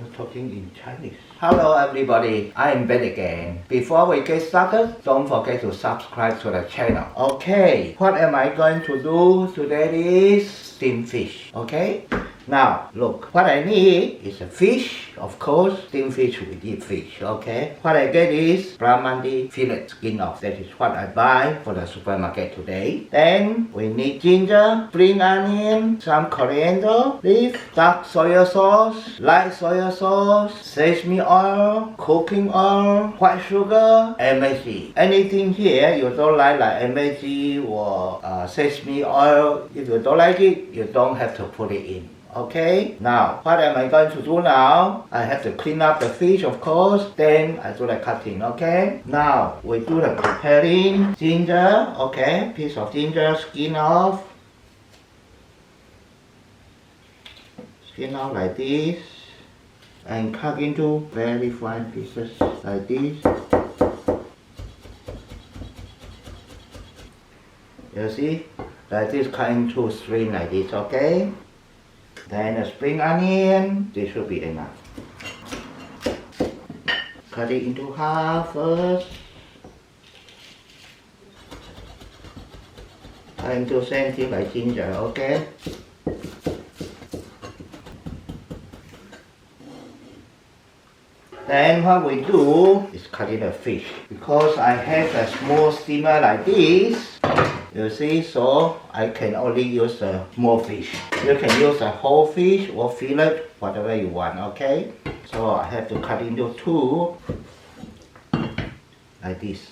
talking in Chinese. Hello everybody, I am Ben again. Before we get started, don't forget to subscribe to the channel. Okay, what am I going to do today is steamed fish. Okay, now look, what I need is a fish. Of course, steamed fish we eat fish. Okay, what I get is barramundi fillet skin off. That is what I buy for the supermarket today. Then we need ginger, spring onion, some coriander leaf, dark soy sauce, light soy sauce, sesame oil, cooking oil, white sugar, MSG. Anything here you don't like MSG or sesame oil, if you don't like it, you don't have to put it in. Okay, now what am I going to do now? I have to clean up the fish, of course, then I do the cutting. Okay, now we do the preparing. Ginger, okay, piece of ginger, skin off. Skin off like this and cut into very fine pieces like this. You see, like this, cut into string like this. Okay, then a spring onion, this should be enough. Cut it into half first. Cut into same thing like ginger. Okay. Then what we do is cut in the fish. Because I have a small steamer like this, you see, so I can only use a small fish. You can use a whole fish or fillet, whatever you want, okay? So I have to cut into two, like this,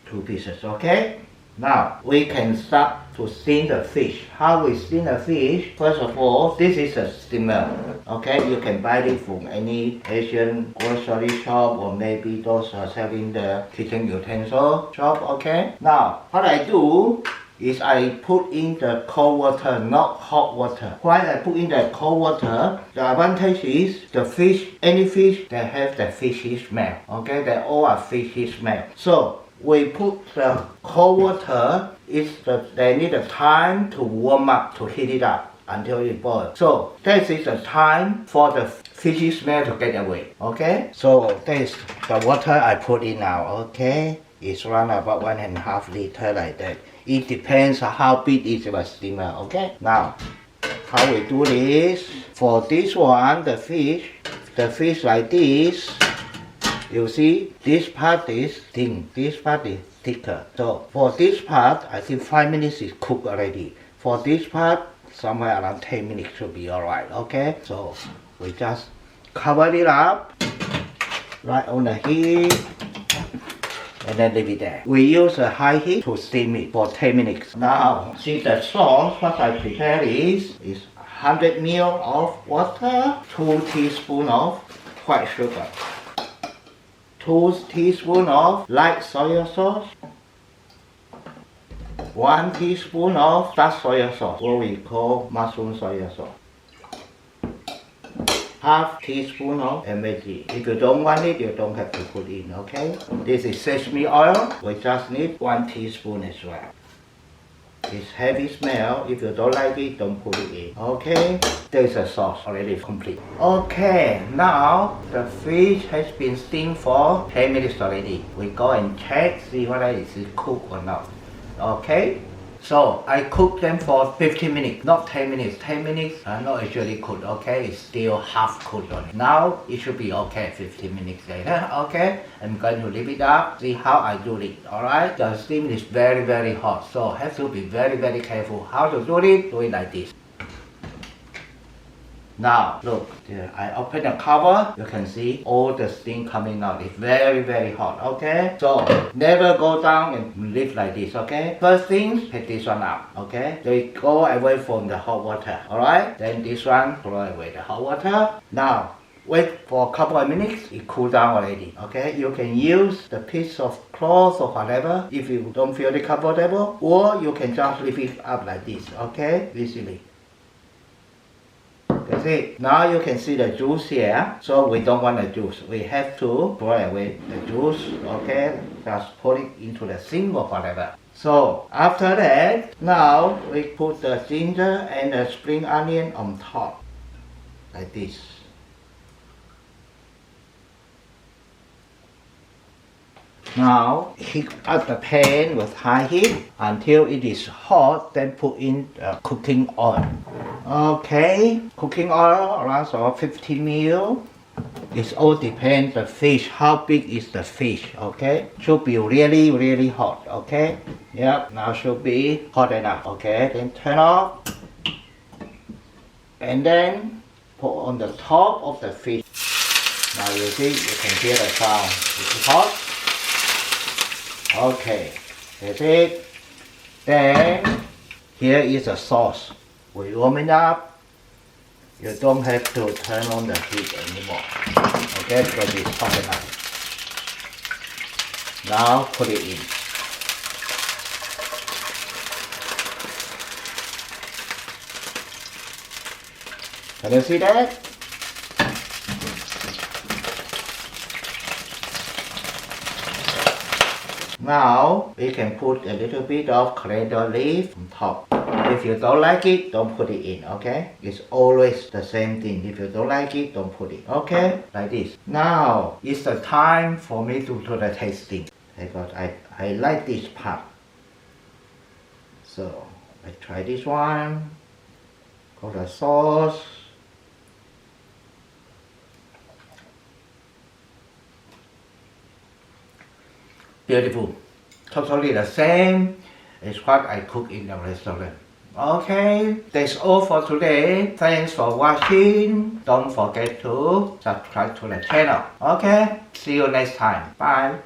two pieces, okay? Now, we can start to steam the fish. How we steam the fish? First of all, this is a steamer. Okay, you can buy it from any Asian grocery shop or maybe those selling the kitchen utensil shop. Okay, now what I do is I put in the cold water, not hot water. Why I put in the cold water? The advantage is the fish, any fish that have the fishy smell. Okay, they all are fishy smell. So we put the cold water, they need a time to warm up, to heat it up until it boils. So this is the time for the fishy smell to get away. Okay, so this is the water I put in now. Okay, it's around about 1.5 liters like that. It depends on how big is the steamer. Okay, now how we do this? For this one, the fish like this. You see, this part is thin, this part is thicker. So for this part, I think 5 minutes is cooked already. For this part, somewhere around 10 minutes should be alright, okay? So we just cover it up, right on the heat, and then leave it there. We use a high heat to steam it for 10 minutes. Now, see the sauce, what I prepare is 100 ml of water, 2 teaspoons of white sugar, 2 teaspoons of light soy sauce, 1 teaspoon of dark soy sauce, what we call mushroom soy sauce, half teaspoon of MSG. If you don't want it, you don't have to put in, okay? This is sesame oil. We just need 1 teaspoon as well. It's heavy smell. If you don't like it, don't put it in. Okay, there's a sauce already complete. Okay, now the fish has been steamed for 10 minutes already. We go and check, see whether it's cooked or not. Okay, so I cook them for 15 minutes, not 10 minutes. 10 minutes are not actually cooked. Okay, it's still half cooked on it. Now it should be okay 15 minutes later. Okay, I'm going to leave it up, see how I do it. Alright, the steam is very, very hot, so have to be very, very careful how to do it. Do it like this. Now look, I open the cover, you can see all the steam coming out. It's very, very hot. Okay, so never go down and leave like this. Okay, first thing, take this one out. Okay, they go away from the hot water. Alright, then this one, throw away the hot water. Now wait for a couple of minutes, it cool down already. Okay, you can use the piece of cloth or whatever if you don't feel it comfortable, or you can just leave it up like this. Okay, easily. That's it. Now you can see the juice here. So we don't want the juice. We have to throw away the juice. Okay, just put it into the sink or whatever. So after that, now we put the ginger and the spring onion on top, like this. Now heat up the pan with high heat until it is hot, then put in cooking oil. Okay, cooking oil lasts about 50 ml. It all depends the fish, how big is the fish, okay? Should be really, really hot, okay? Yep, now should be hot enough, okay? Then turn off. And then put on the top of the fish. Now you see, you can hear the sound. It's hot. Okay, that's it. Then here is the sauce. We warm it up. You don't have to turn on the heat anymore. Okay, because it's hot enough. Now put it in. Can you see that? Now we can put a little bit of coriander leaf on top. If you don't like it, don't put it in, okay? It's always the same thing. If you don't like it, don't put it, okay? Like this. Now it's the time for me to do the tasting because I like this part. So I try this one. Got the sauce. Beautiful. Totally the same as what I cook in the restaurant. Okay, that's all for today. Thanks for watching. Don't forget to subscribe to the channel. Okay, see you next time. Bye.